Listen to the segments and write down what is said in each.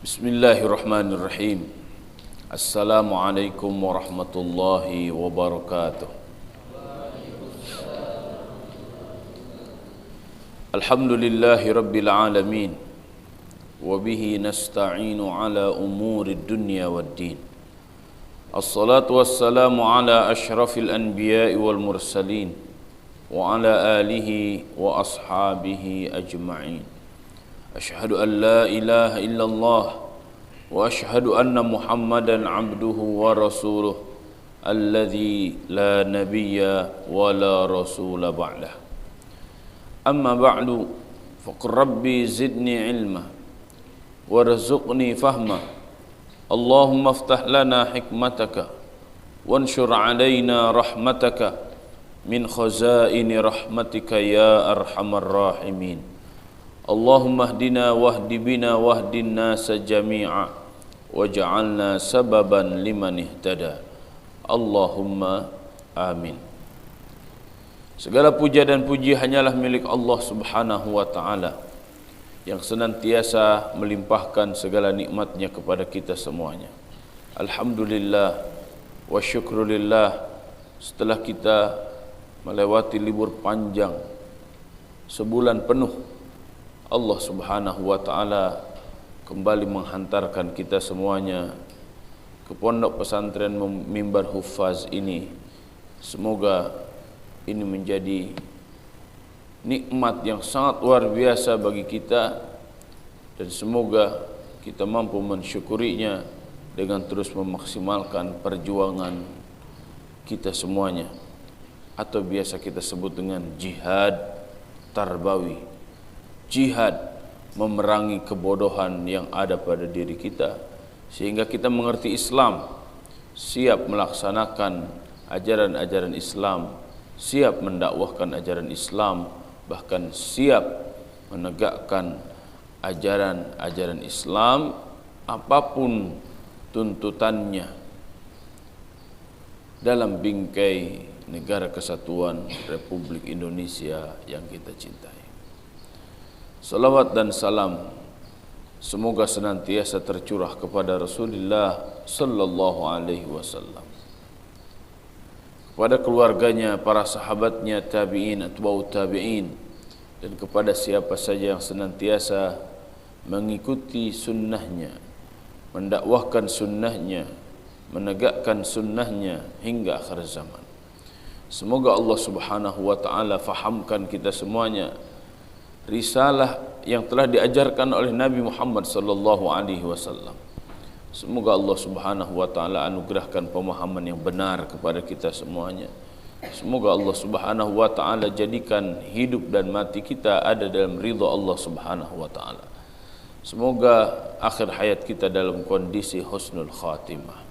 Bismillahirrahmanirrahim. Assalamualaikum warahmatullahi wabarakatuh. Alhamdulillahi rabbil alamin. Wabihi nasta'inu ala umurid dunya waddin. Assalatu wassalamu ala ashrafil anbiya'i wal mursalin wa ala alihi wa ashabihi ajma'in. Ashhadu an la ilaha illallah wa ashhadu anna Muhammadan abduhu wa rasuluh alladzi la nabiyya wa la rasula ba'dah. Amma ba'du, faqur rabbi zidni ilma warzuqni fahma. Allahumma aftah lana hikmataka wanshur alaina rahmataka min khazaini rahmatika ya arhamar rahimin. Allahumma hdina wahdi bina wahdin nasa jami'a waj'alna sababan liman ihtada. Allahumma amin. Segala puja dan puji hanyalah milik Allah Subhanahu wa ta'ala yang senantiasa melimpahkan segala nikmatnya kepada kita semuanya. Alhamdulillah wa syukrulillah, setelah kita melewati libur panjang sebulan penuh, Allah Subhanahu wa ta'ala kembali menghantarkan kita semuanya ke pondok pesantren Mimbar Huffaz ini. Semoga ini menjadi nikmat yang sangat luar biasa bagi kita, dan semoga kita mampu mensyukurinya dengan terus memaksimalkan perjuangan kita semuanya, atau biasa kita sebut dengan jihad tarbawi. Jihad memerangi kebodohan yang ada pada diri kita sehingga kita mengerti Islam, siap melaksanakan ajaran-ajaran Islam, siap mendakwahkan ajaran Islam, bahkan siap menegakkan ajaran-ajaran Islam apapun tuntutannya dalam bingkai negara kesatuan Republik Indonesia yang kita cintai. Salawat dan salam semoga senantiasa tercurah kepada Rasulullah sallallahu alaihi wasallam, kepada keluarganya, para sahabatnya, tabi'in, atba'u tabi'in, dan kepada siapa saja yang senantiasa mengikuti sunnahnya, mendakwahkan sunnahnya, menegakkan sunnahnya hingga akhir zaman. Semoga Allah Subhanahu wa ta'ala fahamkan kita semuanya risalah yang telah diajarkan oleh Nabi Muhammad sallallahu alaihi wasallam. Semoga Allah Subhanahu wa ta'ala anugerahkan pemahaman yang benar kepada kita semuanya. Semoga Allah Subhanahu wa ta'ala jadikan hidup dan mati kita ada dalam ridha Allah Subhanahu wa ta'ala. Semoga akhir hayat kita dalam kondisi husnul khatimah.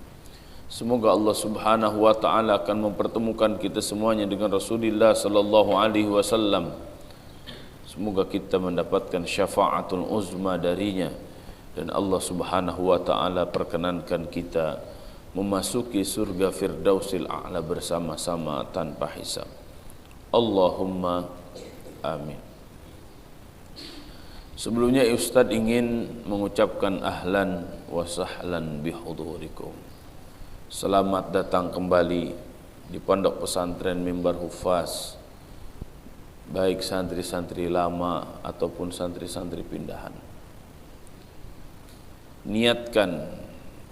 Semoga Allah Subhanahu wa ta'ala akan mempertemukan kita semuanya dengan Rasulullah sallallahu alaihi wasallam. Semoga kita mendapatkan syafaatul uzma darinya, dan Allah Subhanahu wa ta'ala perkenankan kita memasuki surga Firdausil A'la bersama-sama tanpa hisab. Allahumma amin. Sebelumnya Ustadz ingin mengucapkan ahlan wa sahlan bihudurikum. Selamat datang kembali di Pondok Pesantren Mimbar Huffaz, baik santri-santri lama ataupun santri-santri pindahan. Niatkan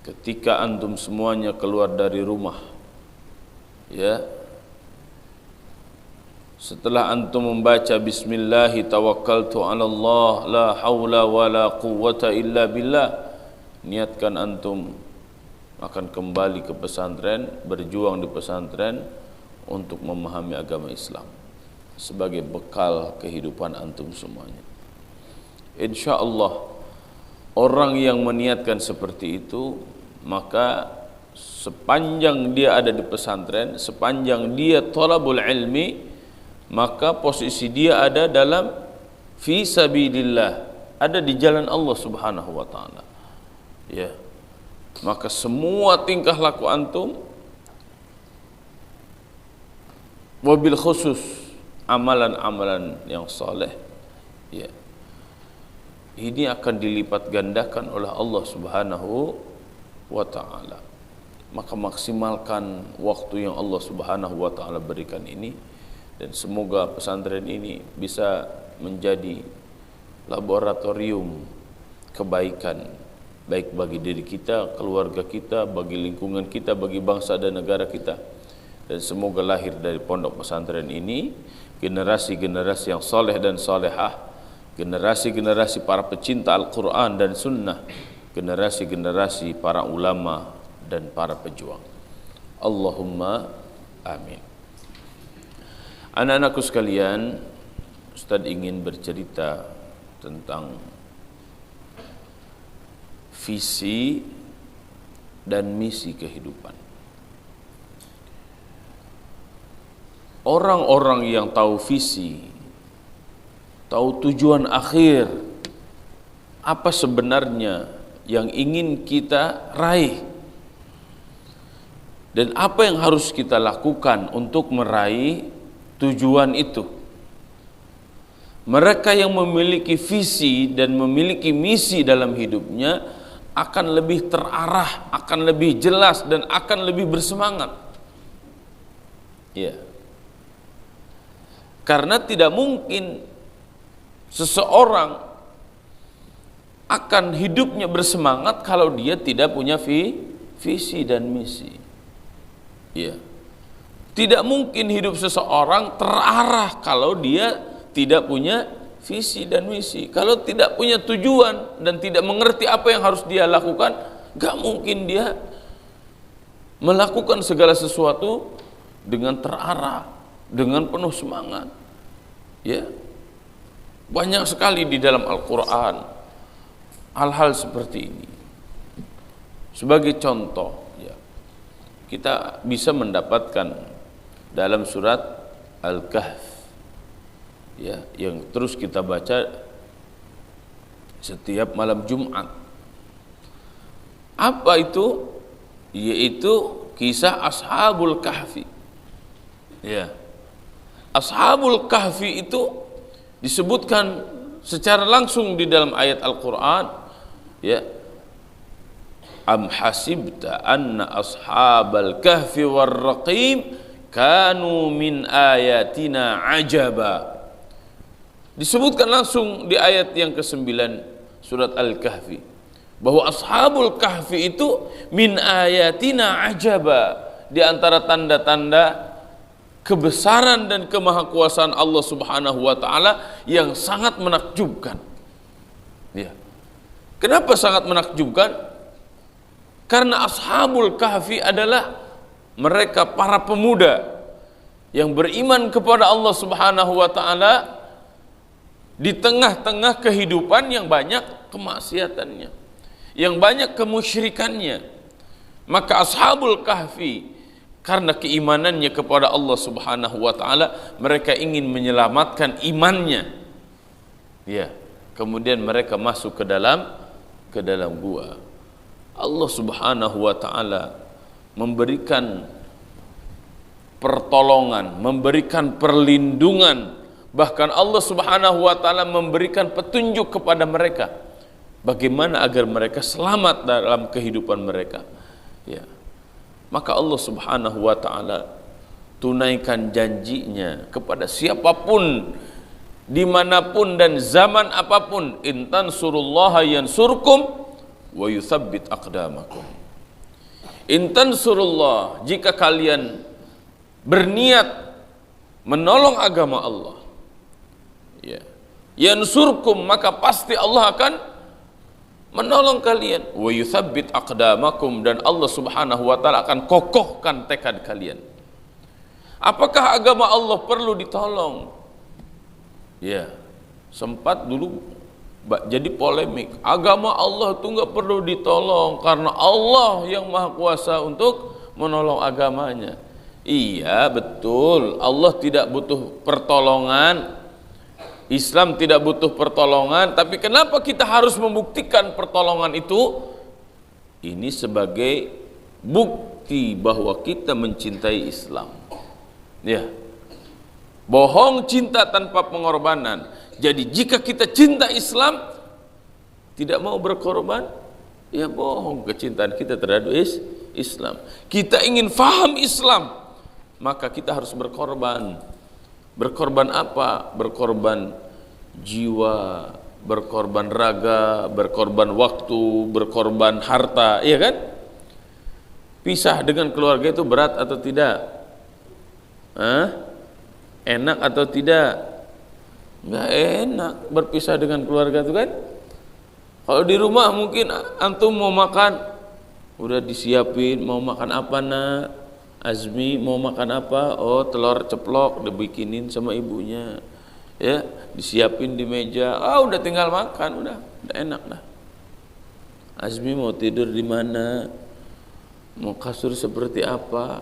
ketika antum semuanya keluar dari rumah, ya, setelah antum membaca bismillahi tawakkaltu 'ala Allah la haula wala quwwata illa billah, niatkan antum akan kembali ke pesantren, berjuang di pesantren untuk memahami agama Islam sebagai bekal kehidupan antum semuanya. Insyaallah orang yang meniatkan seperti itu, maka sepanjang dia ada di pesantren, sepanjang dia thalabul ilmi, maka posisi dia ada dalam fi sabilillah, ada di jalan Allah Subhanahu wa taala. Ya. Maka semua tingkah laku antum, wabil khusus amalan-amalan yang soleh, ya, ini akan dilipat gandakan oleh Allah Subhanahu wa ta'ala. Maka maksimalkan waktu yang Allah Subhanahu wa ta'ala berikan ini, dan semoga pesantren ini bisa menjadi laboratorium kebaikan, baik bagi diri kita, keluarga kita, bagi lingkungan kita, bagi bangsa dan negara kita. Dan semoga lahir dari pondok pesantren ini generasi-generasi yang soleh dan solehah, generasi-generasi para pecinta Al-Quran dan Sunnah, generasi-generasi para ulama dan para pejuang. Allahumma amin. Anak-anakku sekalian, Ustaz ingin bercerita tentang visi dan misi kehidupan. Orang-orang yang tahu visi, tahu tujuan akhir, apa sebenarnya yang ingin kita raih, dan apa yang harus kita lakukan untuk meraih tujuan itu. Mereka yang memiliki visi dan memiliki misi dalam hidupnya akan lebih terarah, akan lebih jelas, dan akan lebih bersemangat. Ya. Karena tidak mungkin seseorang akan hidupnya bersemangat kalau dia tidak punya visi dan misi. Ya. Tidak mungkin hidup seseorang terarah kalau dia tidak punya visi dan misi. Kalau tidak punya tujuan dan tidak mengerti apa yang harus dia lakukan, gak mungkin dia melakukan segala sesuatu dengan terarah, dengan penuh semangat. Ya, banyak sekali di dalam Al-Quran hal-hal seperti ini. Sebagai contoh, ya, kita bisa mendapatkan dalam surat Al-Kahf, ya, yang terus kita baca setiap malam Jumat. Apa itu? Yaitu kisah Ashabul Kahfi. Ya. Ashabul Kahfi itu disebutkan secara langsung di dalam ayat Al-Qur'an, ya. Am hasibta anna ashabal kahfi war raqim kanu min ayatina ajaba. Disebutkan langsung di ayat yang ke-9 surat Al-Kahfi bahwa Ashabul Kahfi itu min ayatina ajaba, di antara tanda-tanda kebesaran dan kemahakuasaan Allah Subhanahu wa taala yang sangat menakjubkan. Ya. Kenapa sangat menakjubkan? Karena Ashabul Kahfi adalah mereka para pemuda yang beriman kepada Allah Subhanahu wa taala di tengah-tengah kehidupan yang banyak kemaksiatannya, yang banyak kemusyrikannya. Maka Ashabul Kahfi, karena keimanannya kepada Allah Subhanahu wa taala, mereka ingin menyelamatkan imannya. Ya, kemudian mereka masuk ke dalam gua. Allah Subhanahu wa taala memberikan pertolongan, memberikan perlindungan. Bahkan Allah Subhanahu wa taala memberikan petunjuk kepada mereka bagaimana agar mereka selamat dalam kehidupan mereka. Ya. Maka Allah Subhanahu wa taala tunaikan janjinya kepada siapapun, dimanapun dan zaman apapun. In tansurullaha yansurkum wa yutsabbit aqdamakum. In tansurullah, jika kalian berniat menolong agama Allah, ya, yansurkum, maka pasti Allah akan menolong kalian. Wa yutsabbit aqdamakum, dan Allah Subhanahu wa taala akan kokohkan tekad kalian. Apakah agama Allah perlu ditolong? Ya, sempat dulu jadi polemik. Agama Allah itu enggak perlu ditolong karena Allah yang Maha Kuasa untuk menolong agamanya. Iya, betul. Allah tidak butuh pertolongan. Islam tidak butuh pertolongan, tapi kenapa kita harus membuktikan pertolongan itu? Ini sebagai bukti bahwa kita mencintai Islam. Ya. Bohong cinta tanpa pengorbanan. Jadi jika kita cinta Islam, tidak mau berkorban, ya bohong kecintaan kita terhadap Islam. Kita ingin faham Islam, maka kita harus berkorban. Berkorban apa? Berkorban jiwa, berkorban raga, berkorban waktu, berkorban harta, iya kan? Pisah dengan keluarga itu berat atau tidak? Enak atau tidak? Nggak enak berpisah dengan keluarga itu kan. Kalau di rumah mungkin antum mau makan, udah disiapin, mau makan apa nak? Azmi mau makan apa? Oh, telur ceplok dibikinin sama ibunya, ya, disiapin di meja. Udah tinggal makan, udah enak dah. Azmi mau tidur di mana? Mau kasur seperti apa?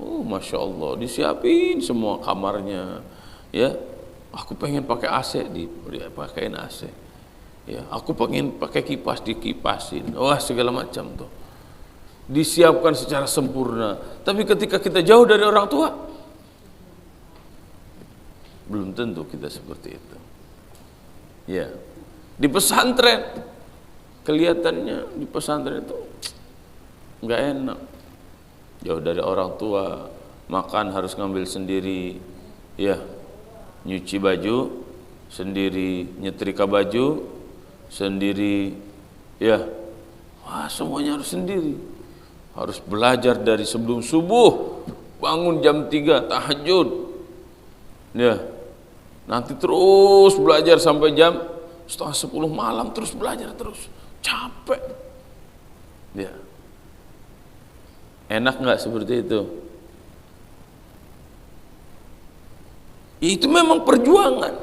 Oh, masya Allah, disiapin semua kamarnya, ya. Aku pengen pakai AC, dipakein AC. Ya, aku pengen pakai kipas, dikipasin. Wah, segala macam tuh. Disiapkan secara sempurna. Tapi ketika kita jauh dari orang tua, belum tentu kita seperti itu. Ya. Di pesantren kelihatannya di pesantren itu enggak enak. Jauh dari orang tua, makan harus ngambil sendiri. Ya. Nyuci baju sendiri, nyetrika baju sendiri, ya. Wah, semuanya harus sendiri. Harus belajar dari sebelum subuh, bangun jam 3 tahajud, ya. Nanti terus belajar sampai jam 9:30 malam, terus belajar terus, capek, ya. Enak nggak seperti itu? Itu memang perjuangan,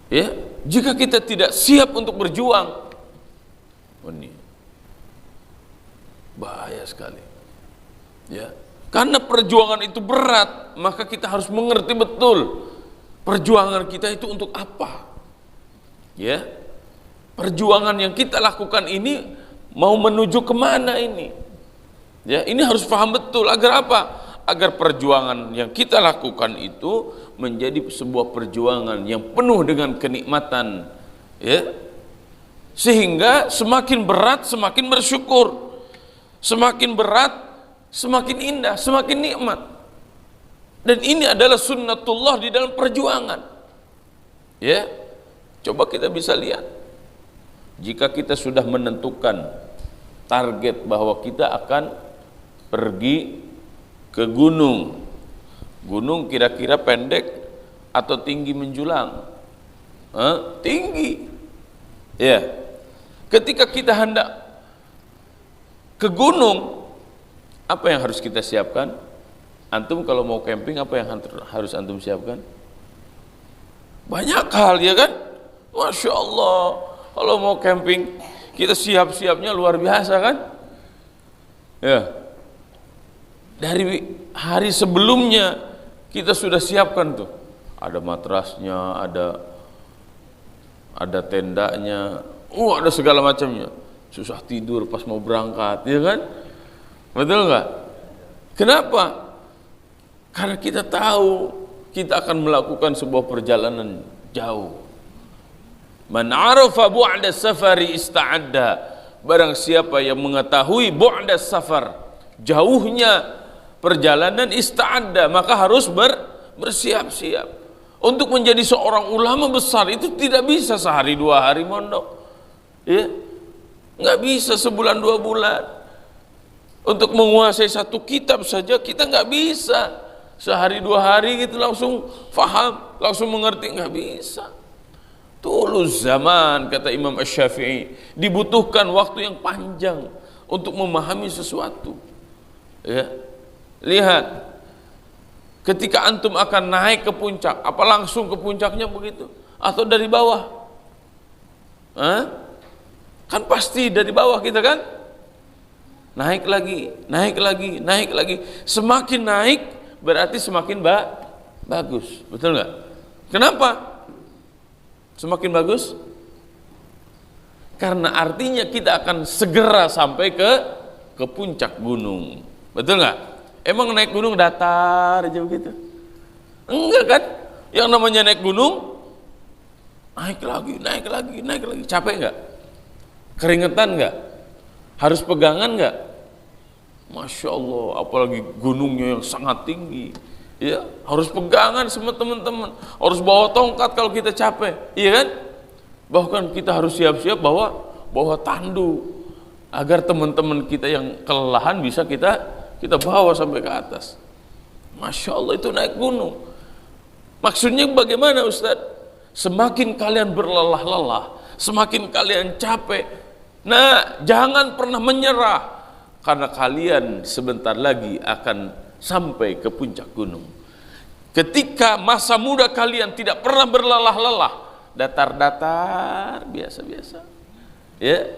ya. Jika kita tidak siap untuk berjuang, ini bahaya sekali, ya. Karena perjuangan itu berat, maka kita harus mengerti betul perjuangan kita itu untuk apa, ya. Perjuangan yang kita lakukan ini mau menuju kemana ini, ya. Ini harus paham betul. Agar apa? Agar perjuangan yang kita lakukan itu menjadi sebuah perjuangan yang penuh dengan kenikmatan, ya. Sehingga semakin berat semakin bersyukur, semakin berat semakin indah, semakin nikmat. Dan ini adalah sunnatullah di dalam perjuangan, ya. Coba kita bisa lihat, jika kita sudah menentukan target bahwa kita akan pergi ke gunung, gunung kira-kira pendek atau tinggi menjulang? Tinggi, ya. Ketika kita hendak ke gunung, apa yang harus kita siapkan? Antum kalau mau camping, apa yang harus antum siapkan? Banyak hal, ya kan? Masya Allah, kalau mau camping kita siap-siapnya luar biasa kan, ya. Dari hari sebelumnya kita sudah siapkan tuh, ada matrasnya, ada tendanya, ada segala macamnya. Susah tidur pas mau berangkat, ya kan? Betul nggak? Kenapa? Karena kita tahu kita akan melakukan sebuah perjalanan jauh. Man arafa bu'da safari ista'adda. Barang siapa yang mengetahui bu'da safar, jauhnya perjalanan, ista'adda, maka harus bersiap-siap. Untuk menjadi seorang ulama besar itu tidak bisa sehari 2 hari mondok, ya. Nggak bisa sebulan 2 bulan. Untuk menguasai satu kitab saja kita nggak bisa sehari 2 hari gitu langsung faham, langsung mengerti, nggak bisa. Tulus zaman, kata Imam Asy-Syafi'i, dibutuhkan waktu yang panjang untuk memahami sesuatu, ya. Lihat, ketika antum akan naik ke puncak, apa langsung ke puncaknya begitu? Atau dari bawah? Kan pasti dari bawah kita kan? Naik lagi, naik lagi, naik lagi. Semakin naik berarti semakin bagus, betul nggak? Kenapa semakin bagus? Karena artinya kita akan segera sampai ke puncak gunung, betul nggak? Emang naik gunung datar aja begitu? Enggak kan? Yang namanya naik gunung, naik lagi, naik lagi, naik lagi. Capek enggak? Keringetan enggak? Harus pegangan enggak? Masya Allah, apalagi gunungnya yang sangat tinggi. Ya, harus pegangan sama teman-teman. Harus bawa tongkat kalau kita capek, iya kan? Bahkan kita harus siap-siap bawa tandu agar teman-teman kita yang kelelahan bisa kita bawa sampai ke atas. Masya Allah, itu naik gunung. Maksudnya bagaimana Ustaz? Semakin kalian berlelah-lelah, semakin kalian capek, nah jangan pernah menyerah, karena kalian sebentar lagi akan sampai ke puncak gunung. Ketika masa muda kalian tidak pernah berlelah-lelah, datar-datar, biasa-biasa, ya.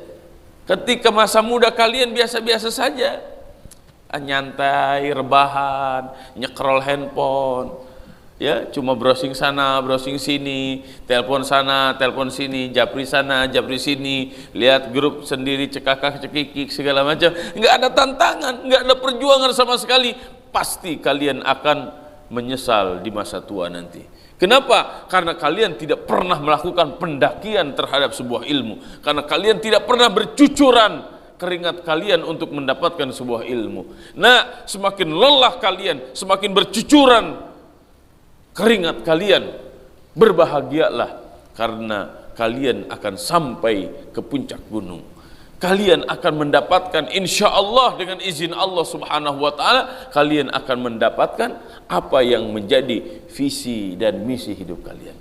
Ketika masa muda kalian biasa-biasa saja, nyantai, rebahan, nyekrol handphone, ya, cuma browsing sana, browsing sini, telepon sana, telepon sini, japri sana, japri sini, lihat grup sendiri, cekakak-cekikik, segala macam. Nggak ada tantangan, nggak ada perjuangan sama sekali. Pasti kalian akan menyesal di masa tua nanti. Kenapa? Karena kalian tidak pernah melakukan pendakian terhadap sebuah ilmu. Karena kalian tidak pernah bercucuran keringat kalian untuk mendapatkan sebuah ilmu. Nah, semakin lelah kalian, semakin bercucuran keringat kalian, berbahagialah karena kalian akan sampai ke puncak gunung. Kalian akan mendapatkan, insya Allah dengan izin Allah subhanahu wa ta'ala, kalian akan mendapatkan apa yang menjadi visi dan misi hidup kalian.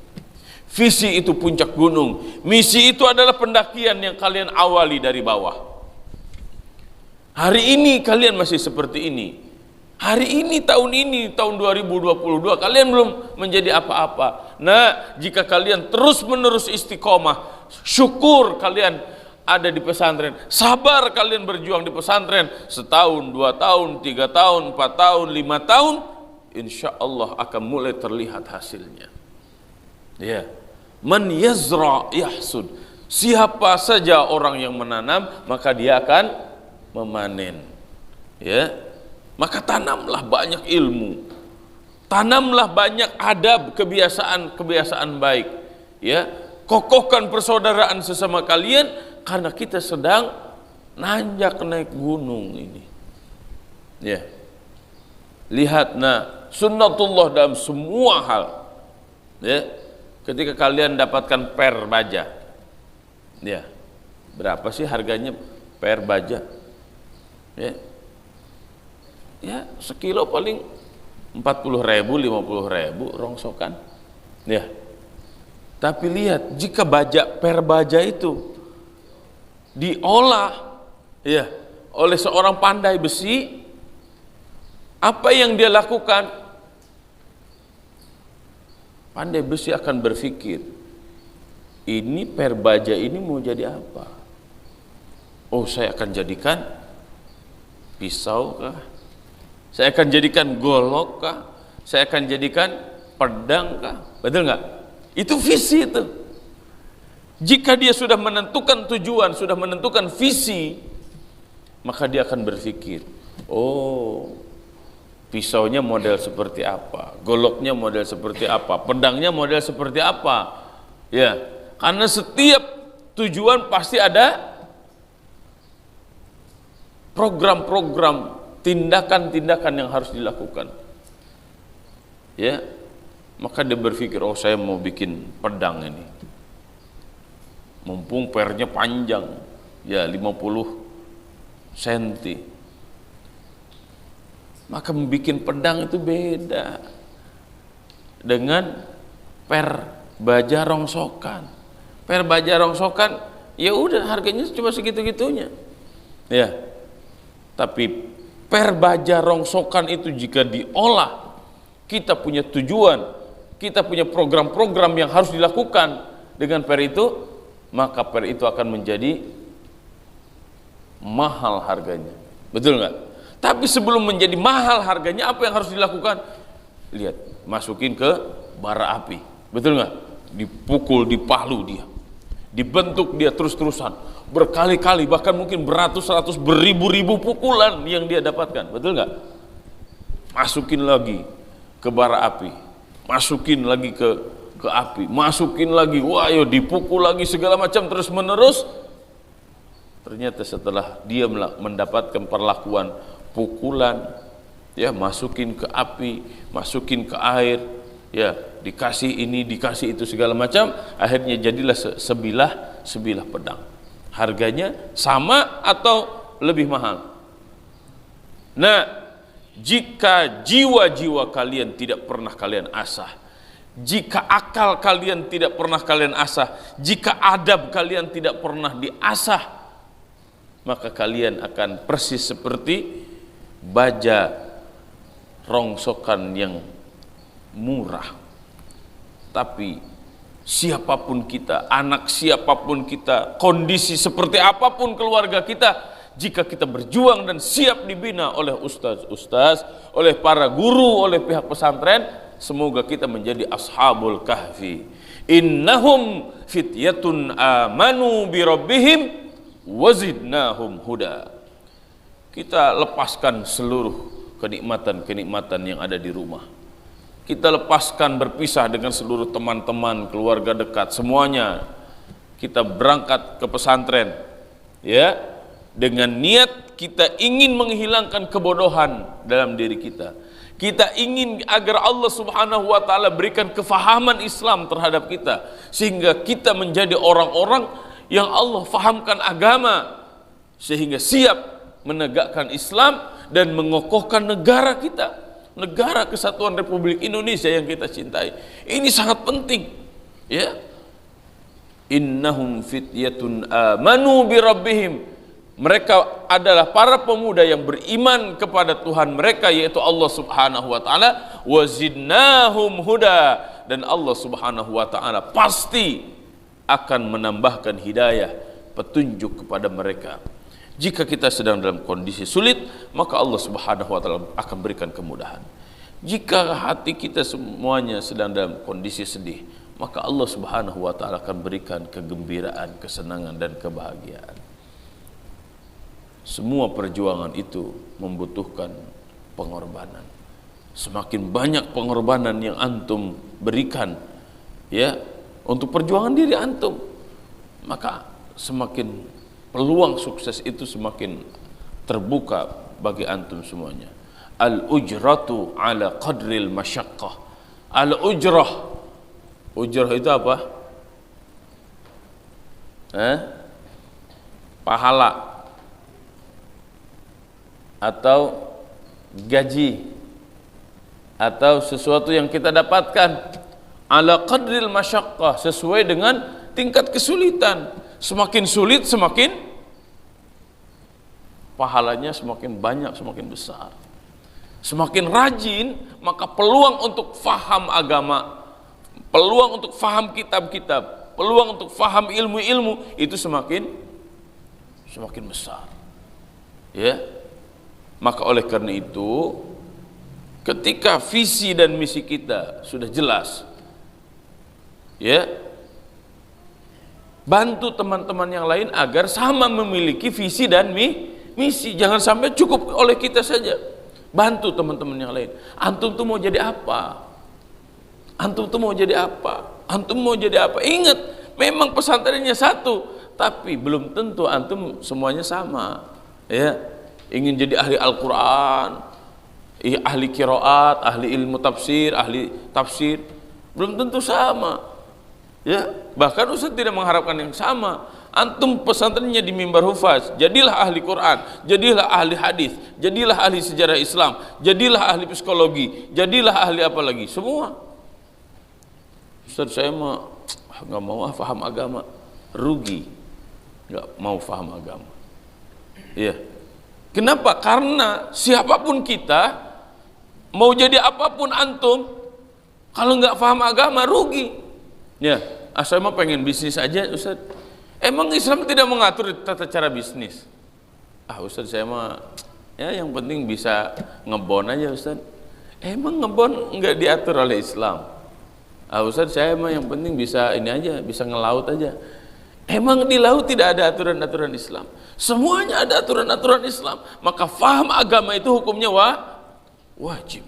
Visi itu puncak gunung, misi itu adalah pendakian yang kalian awali dari bawah. Hari ini kalian masih seperti ini. Hari ini, tahun 2022, kalian belum menjadi apa-apa. Nah, jika kalian terus-menerus istiqomah, syukur kalian ada di pesantren, sabar kalian berjuang di pesantren, setahun, 2 tahun, 3 tahun, 4 tahun, 5 tahun, insya Allah akan mulai terlihat hasilnya. Ya, man yazra yahsud. Siapa saja orang yang menanam, maka dia akan memanen. Ya, maka tanamlah banyak ilmu, tanamlah banyak adab, kebiasaan baik. Ya, kokohkan persaudaraan sesama kalian, karena kita sedang nanjak naik gunung ini. Ya, lihat, nah, sunnatullah dalam semua hal. Ya, ketika kalian dapatkan per baja, ya, berapa sih harganya per baja? Ya, ya, sekilo paling 40.000, 50.000 rongsokan. Ya, tapi lihat, jika per baja itu diolah, ya, oleh seorang pandai besi, apa yang dia lakukan? Pandai besi akan berpikir, ini per baja ini mau jadi apa? Oh, saya akan jadikan pisau kah? Saya akan jadikan golok kah? Saya akan jadikan pedang kah? Betul nggak? Itu visi itu. Jika dia sudah menentukan tujuan, sudah menentukan visi, maka dia akan berpikir, oh, pisaunya model seperti apa, goloknya model seperti apa, pedangnya model seperti apa. Ya, karena setiap tujuan pasti ada program-program, tindakan-tindakan yang harus dilakukan. Ya, maka dia berpikir, oh, saya mau bikin pedang ini. Mumpung pernya panjang, ya, 50 cm, maka membuat pedang itu beda dengan per baja rongsokan. Per baja rongsokan, ya udah, harganya cuma segitu-gitunya. Ya, tapi per baja rongsokan itu jika diolah, kita punya tujuan, kita punya program-program yang harus dilakukan dengan per itu, maka per itu akan menjadi mahal harganya. Betul nggak? Tapi sebelum menjadi mahal harganya, apa yang harus dilakukan? Lihat, masukin ke bara api. Betul nggak? Dipukul, dipalu dia, dibentuk dia terus-terusan, berkali-kali, bahkan mungkin beratus-ratus, beribu-ribu pukulan yang dia dapatkan. Betul nggak? Masukin lagi ke bara api, masukin lagi ke api, masukin lagi, wah yo dipukul lagi segala macam terus menerus. Ternyata setelah dia mendapatkan perlakuan pukulan, ya masukin ke api, masukin ke air, ya dikasih ini, dikasih itu segala macam, akhirnya jadilah sebilah pedang. Harganya sama atau lebih mahal. Nah, jika jiwa-jiwa kalian tidak pernah kalian asah, jika akal kalian tidak pernah kalian asah, jika adab kalian tidak pernah diasah, maka kalian akan persis seperti baja rongsokan yang murah. Tapi siapapun kita, anak siapapun kita, kondisi seperti apapun keluarga kita, jika kita berjuang dan siap dibina oleh ustaz-ustaz, oleh para guru, oleh pihak pesantren, semoga kita menjadi ashabul kahfi. Innahum fityatun amanu bi rabbihim wazidnahum huda. Kita lepaskan seluruh kenikmatan-kenikmatan yang ada di rumah. Kita lepaskan berpisah dengan seluruh teman-teman, keluarga dekat, semuanya. Kita berangkat ke pesantren, ya, dengan niat kita ingin menghilangkan kebodohan dalam diri kita. Kita ingin agar Allah Subhanahu wa taala berikan kefahaman Islam terhadap kita, sehingga kita menjadi orang-orang yang Allah fahamkan agama, sehingga siap menegakkan Islam dan mengokohkan negara kita, negara kesatuan Republik Indonesia yang kita cintai. Ini sangat penting, ya. Innahum fityatun amanu bi rabbihim. Mereka adalah para pemuda yang beriman kepada Tuhan mereka, yaitu Allah Subhanahu wa taala, wazidnahum huda, dan Allah Subhanahu wa taala pasti akan menambahkan hidayah, petunjuk kepada mereka. Jika kita sedang dalam kondisi sulit, maka Allah Subhanahu wa taala akan berikan kemudahan. Jika hati kita semuanya sedang dalam kondisi sedih, maka Allah Subhanahu wa taala akan berikan kegembiraan, kesenangan dan kebahagiaan. Semua perjuangan itu membutuhkan pengorbanan. Semakin banyak pengorbanan yang antum berikan, ya, untuk perjuangan diri antum, maka semakin peluang sukses itu semakin terbuka bagi antum semuanya. Al-ujratu ala qadril masyaqqah. Al-ujrah, ujrah itu apa? Pahala atau gaji atau sesuatu yang kita dapatkan ala qadril masyaqqah, sesuai dengan tingkat kesulitan. Semakin sulit, semakin pahalanya semakin banyak, semakin besar. Semakin rajin, maka peluang untuk faham agama, peluang untuk faham kitab-kitab, peluang untuk faham ilmu-ilmu itu semakin besar. Ya. Maka oleh karena itu, ketika visi dan misi kita sudah jelas, ya, bantu teman-teman yang lain agar sama memiliki visi dan misi. Jangan sampai cukup oleh kita saja. Bantu teman-teman yang lain. Antum tuh mau jadi apa? Antum tuh mau jadi apa? Antum mau jadi apa? Ingat, memang pesantrennya satu, tapi belum tentu antum semuanya sama. Ya, ingin jadi ahli Al-Quran, ahli qiraat, ahli ilmu tafsir, ahli tafsir, belum tentu sama. Ya, bahkan Ustaz tidak mengharapkan yang sama. Antum pesantrennya di mimbar hufaz, jadilah ahli Quran, jadilah ahli hadis, jadilah ahli sejarah Islam, jadilah ahli psikologi, jadilah ahli apa lagi, semua. Ustaz, saya mah nggak mau faham agama, rugi, nggak mau faham agama. Iya. Kenapa? Karena siapapun kita, mau jadi apapun antum, kalau nggak paham agama rugi. Ya, saya mah pengen bisnis aja, Ustaz. Emang Islam tidak mengatur tata cara bisnis? Ustaz, saya mah ya yang penting bisa ngebon aja, Ustaz. Emang ngebon nggak diatur oleh Islam? Ustaz, saya mah yang penting bisa ini aja, bisa ngelaut aja. Emang di laut tidak ada aturan-aturan Islam? Semuanya ada aturan-aturan Islam. Maka faham agama itu hukumnya wajib.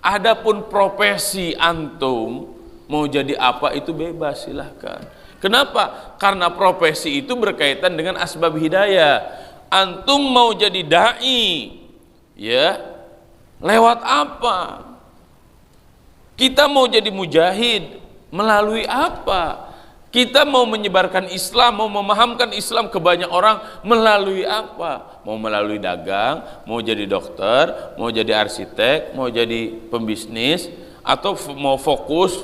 Adapun profesi antum mau jadi apa itu bebas, silahkan. Kenapa? Karena profesi itu berkaitan dengan asbab hidayah. Antum mau jadi dai, ya, lewat apa? Kita mau jadi mujahid melalui apa? Kita mau menyebarkan Islam, mau memahamkan Islam ke banyak orang melalui apa? Mau melalui dagang, mau jadi dokter, mau jadi arsitek, mau jadi pembisnis, atau mau fokus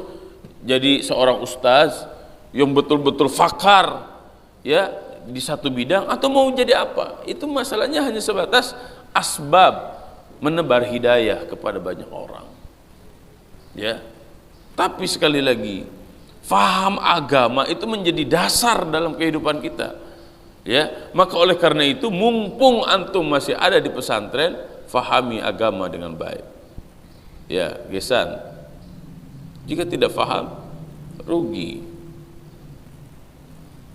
jadi seorang ustaz yang betul-betul fakar, ya, di satu bidang, atau mau jadi apa? Itu masalahnya hanya sebatas asbab menebar hidayah kepada banyak orang, ya. Tapi sekali lagi, faham agama itu menjadi dasar dalam kehidupan kita, ya. Maka oleh karena itu, mumpung antum masih ada di pesantren, fahami agama dengan baik, ya, Gesan. Jika tidak faham, rugi.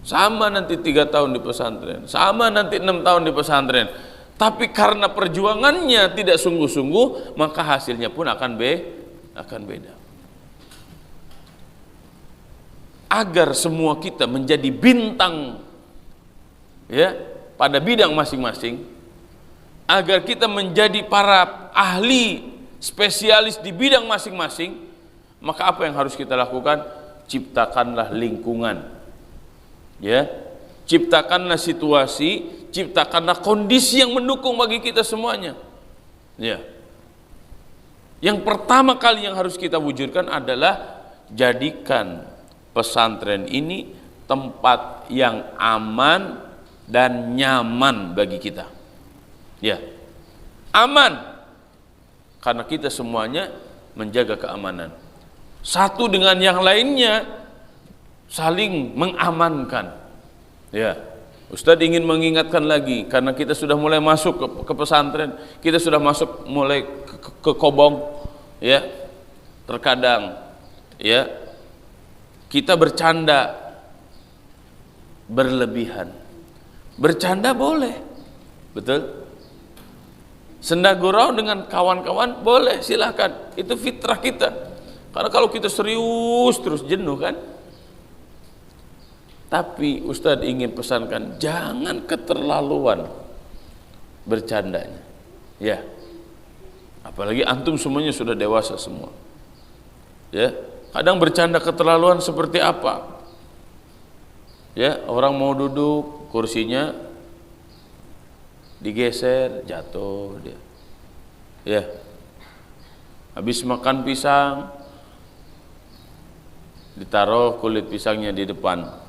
Sama nanti 3 tahun di pesantren, sama nanti 6 tahun di pesantren, tapi karena perjuangannya tidak sungguh-sungguh, maka hasilnya pun akan beda. Agar semua kita menjadi bintang, ya, pada bidang masing-masing, agar kita menjadi para ahli spesialis di bidang masing-masing, maka apa yang harus kita lakukan? Ciptakanlah lingkungan, ya, ciptakanlah situasi, ciptakanlah kondisi yang mendukung bagi kita semuanya, ya. Yang pertama kali yang harus kita wujudkan adalah jadikan pesantren ini tempat yang aman dan nyaman bagi kita, ya. Aman karena kita semuanya menjaga keamanan, satu dengan yang lainnya saling mengamankan, ya. Ustadz ingin mengingatkan lagi, karena kita sudah mulai masuk ke pesantren, kita sudah masuk mulai ke kobong, ya. Terkadang, ya, kita bercanda berlebihan. Bercanda boleh, betul. Senda gurau dengan kawan-kawan boleh, silahkan. Itu fitrah kita. Karena kalau kita serius terus jenuh, kan. Tapi Ustadz ingin pesankan, jangan keterlaluan bercandanya, ya. Apalagi antum semuanya sudah dewasa semua, ya. Kadang bercanda keterlaluan seperti apa, ya. Orang mau duduk, kursinya digeser, jatuh dia, ya. Habis makan pisang, ditaruh kulit pisangnya di depan.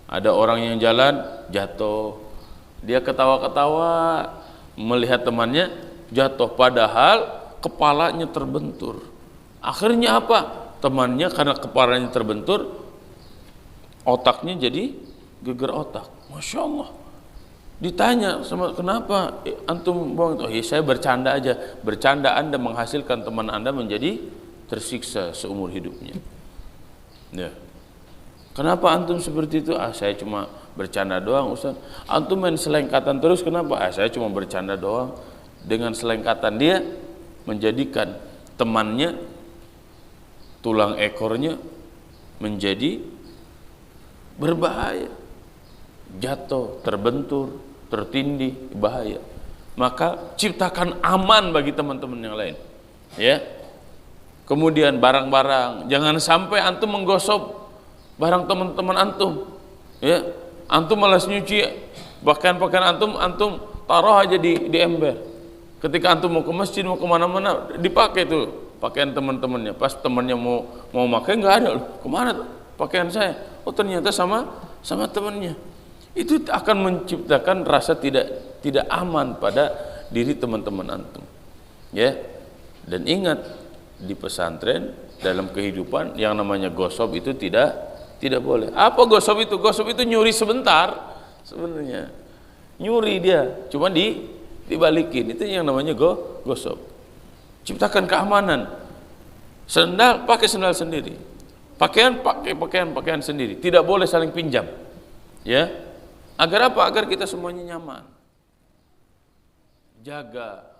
Ada orang yang jalan, jatuh. Dia ketawa-ketawa melihat temannya jatuh, padahal kepalanya terbentur. Akhirnya apa? Temannya karena kepalanya terbentur, otaknya jadi geger otak. Masya Allah. Ditanya sama, kenapa antum buang itu? Oh, ya, saya bercanda aja. Bercanda Anda menghasilkan teman Anda menjadi tersiksa seumur hidupnya, ya. Kenapa antum seperti itu? Saya cuma bercanda doang, Ustaz. Antum main selengkatan terus, kenapa? Saya cuma bercanda doang. Dengan selengkatan dia menjadikan temannya, tulang ekornya menjadi berbahaya, jatuh, terbentur, tertindih, bahaya. Maka ciptakan aman bagi teman-teman yang lain, ya. Kemudian barang-barang, jangan sampai antum menggosok barang teman-teman antum, ya. Antum malas nyuci pakaian-pakaian antum taruh aja di ember. Ketika antum mau ke masjid, mau kemana-mana, dipakai tuh pakaian teman-temannya. Pas temannya mau pakai, nggak ada, loh, kemana tuh pakaian saya? Oh, ternyata sama temannya. Itu akan menciptakan rasa tidak aman pada diri teman-teman antum, ya. Dan ingat, di pesantren, dalam kehidupan, yang namanya gosop itu tidak boleh. Apa gosop itu? Gosop itu nyuri sebentar, sebenarnya nyuri dia, cuma dibalikin. Itu yang namanya gosop. Ciptakan keamanan. Sendal, pakai sendal sendiri. Pakaian, pakai pakaian sendiri. Tidak boleh saling pinjam, ya. Agar apa? Agar kita semuanya nyaman. Jaga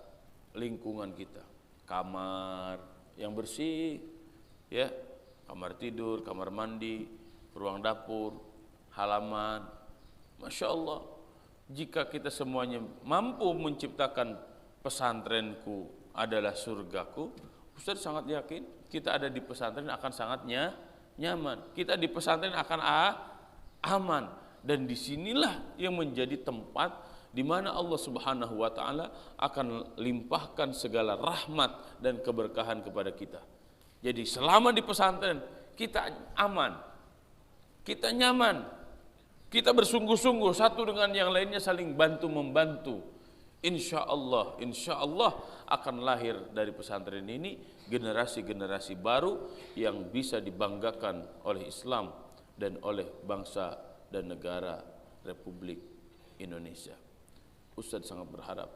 lingkungan kita, kamar, yang bersih, ya, kamar tidur, kamar mandi, ruang dapur, halaman. Masya Allah, jika kita semuanya mampu menciptakan pesantrenku adalah surgaku, Ustaz sangat yakin kita ada di pesantren akan sangat nyaman. Kita di pesantren akan aman, dan disinilah yang menjadi tempat di mana Allah Subhanahu wa taala akan limpahkan segala rahmat dan keberkahan kepada kita. Jadi selama di pesantren kita aman, kita nyaman, kita bersungguh-sungguh satu dengan yang lainnya, saling bantu membantu. Insya Allah akan lahir dari pesantren ini generasi-generasi baru yang bisa dibanggakan oleh Islam dan oleh bangsa dan negara Republik Indonesia. Ustadz sangat berharap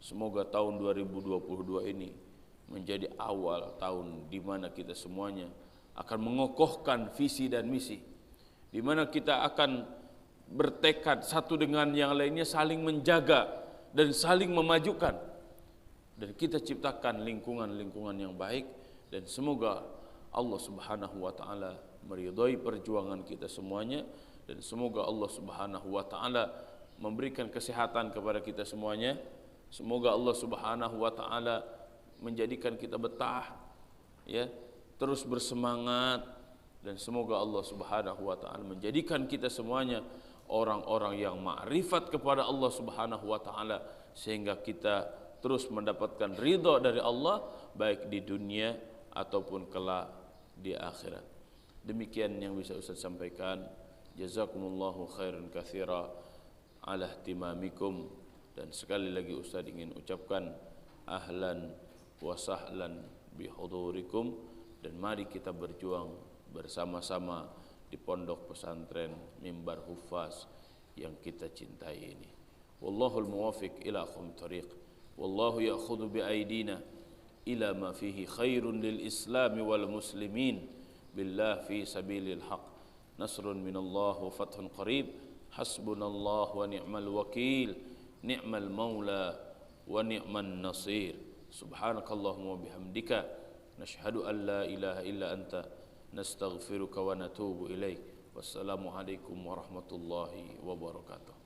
semoga tahun 2022 ini menjadi awal tahun di mana kita semuanya akan mengokohkan visi dan misi, di mana kita akan bertekad satu dengan yang lainnya saling menjaga dan saling memajukan, dan kita ciptakan lingkungan-lingkungan yang baik, dan semoga Allah Subhanahu wa taala meridhai perjuangan kita semuanya, dan semoga Allah Subhanahu wa taala memberikan kesehatan kepada kita semuanya. Semoga Allah Subhanahu wa taala menjadikan kita betah, ya, terus bersemangat, dan semoga Allah Subhanahu wa taala menjadikan kita semuanya orang-orang yang ma'rifat kepada Allah Subhanahu wa taala, sehingga kita terus mendapatkan ridha dari Allah baik di dunia ataupun kelak di akhirat. Demikian yang bisa Ustaz sampaikan. Jazakumullahu khairan katsira ala ihtimamikum, dan sekali lagi Ustaz ingin ucapkan ahlan wa sahlan bihudurikum, dan mari kita berjuang bersama-sama di pondok pesantren Mimbar Hufaz yang kita cintai ini. Wallahul muwafiq ila aqwamit thariq. Wallahu ya'khudhu bi aidina ila ma fihi khairun lil Islam wal muslimin. Billah fi sabilil haq. Nasrun minallah wa fathun qarib. Hasbunallah wa ni'mal wakil. Ni'mal maula wa ni'man nasir. Subhanakallahumma bihamdika nashhadu an la ilaha illa anta nastaghfiruka wa natubu ilaik. Wassalamualaikum warahmatullahi wabarakatuh.